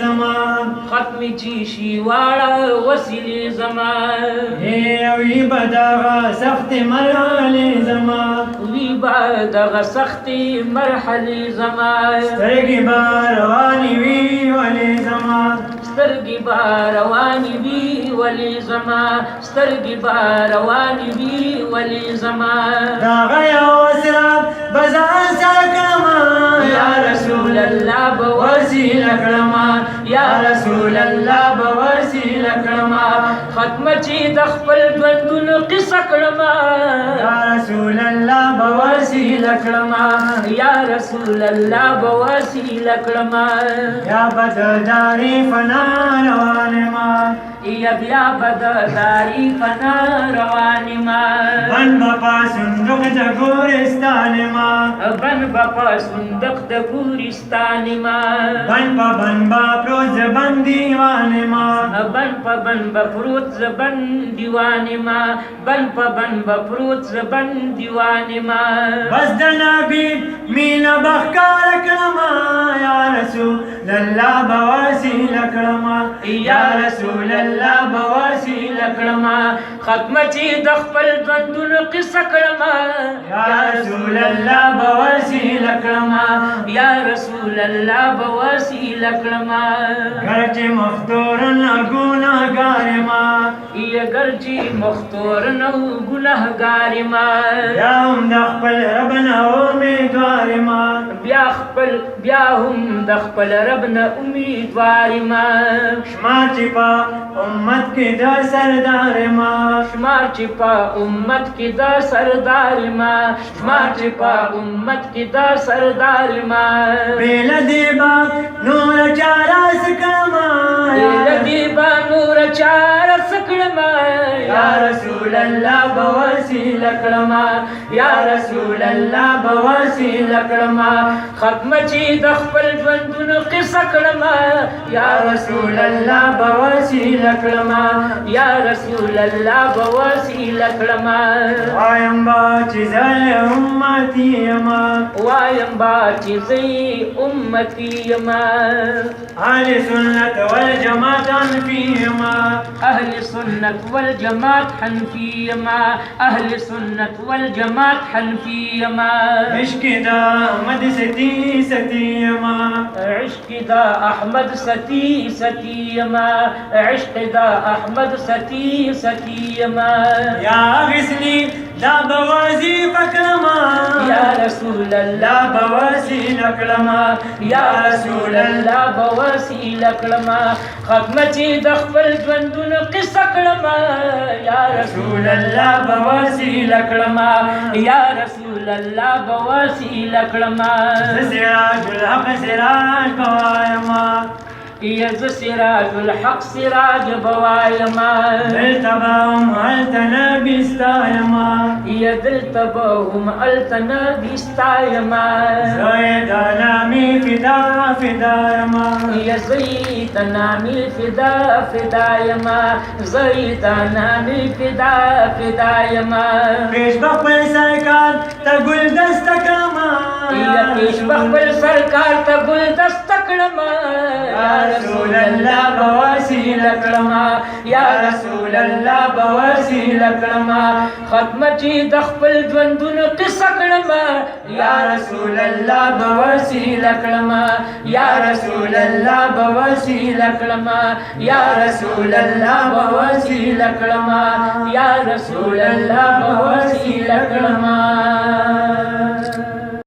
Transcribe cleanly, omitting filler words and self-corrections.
زمان ختم چی شي واړه وسیلې زما وی بدغه سخت مرحله زمان وی به دغه سختې مرحلې زما سترګې به روانې وي ولې زمان سترګې به روانې وي ولې زما سترګې به روانې وي ولې زما دغه یو صراط به ځان سره کړمه یا رسول الله به وسیله کړمه یا رسول الله به وسیله کړمه ختمه چې د خپل ژوندونو قصه کړمه یا رسول الله به وسیله کړمه یا رسول الله به وسیله کړمه یا بدداري فنا روانما یا بیا بدداري فنا روانما بن بپا صندوق د ګورستان ما بن بپا صندوق د ګورستان ما بن په بن با پروز بن دیوان ما بن په بن بپروت زبن دیوان ما بن په بن بپروت زبن دیوان ما بس د نبی مینا بخکار کړما یا رسول الله بواسیله کړما یا رسول الله بواسیله کړما ختمه چې د خپل ژوندونو قصه کړما یا رسول الله بواسیله کړما یا رسول الله بواسیله کړما ګرچې مختور نه ګناهګار ما یا ګرچې مختور نه ګناهګار ما یا هم د خپل رب نه امیدوار ما بیا هم د خپل رب نه امیدوار ما شمار چې په امت کې د سردار ما شمار چې په امت کې د سردار ما شمار چې په امت کې د سردار ما بیل دی با نور چارا سکما بیل دی با نور چارا سکما یا رسول الله بواسیله کړما یا رسول الله بواسیله کړما ختمه چې د خپل ژوندونو قصه کړما یا رسول الله بواسیله کړما یا رسول الله بواسیله کړما وایم با چې زه امتی ما وایم با چې زه امتی ما اهل سنت والجماعت حنفیما اهل سنت والجماعت حنفیما اهل سنت والجماعت حنفیما عشق دا احمد ستی ستیما عشق دا احمد ستی ستیما عشق دا احمد ستی ستیما یا غسلی دا بوازی فکرما یا رسول الله بواسیله کړما یا رسول الله بواسیله کړما ختمه چې د خپل ژوندونو قصه کړما یا رسول الله بواسیله کړما یا رسول الله بواسیله کړما سراج الحق سراج بوایما یز سراج الحق سراج بوایما دلتباهم التنبی استایما دلتباهم التنبی استایما زید نامی فدا فدایما زید نامی فدا فدایما زید نامی فدا فدایما پیش بخبل سرکار تا گل دست کما پیش بخبل سرکار تا گل دست کړما رسول الله بواسیله کړما یا رسول الله بواسیله کړما ختمه چې د خپل ژوندونو قصه کړما یا رسول الله بواسیله کړما یا رسول الله بواسیله کړما یا رسول الله بواسیله کړما یا رسول الله بواسیله